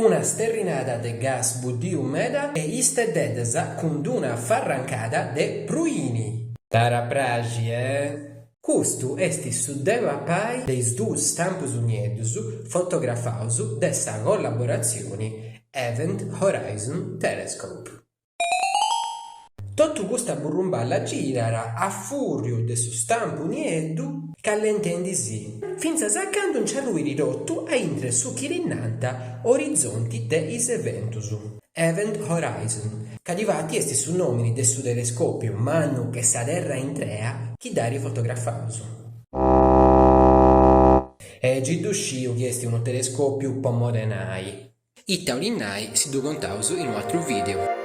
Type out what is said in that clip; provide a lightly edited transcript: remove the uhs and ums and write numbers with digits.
una sterrinada de gas buddiu meda e iste dedesa cun una farrancada de pruini. Tara pragi, Custu est su deva pai deis dus stampus uniedus fotografaus de sa collaborazione Event Horizon Telescope. Totu custa burrumballa girara a furiu de su stampu unieddu c'allentendi sì, finza saccando un cerruiri rottu a intre su chirinnanta orizzonti de is eventus. Event Horizon, ca divati est su nomini de su telescopiu mannu che sa terra intrea chi dari fotografaus. E giddu sciu chi est unu telescopiu pomorenai. Itta olinnai si du contaus in un altro video.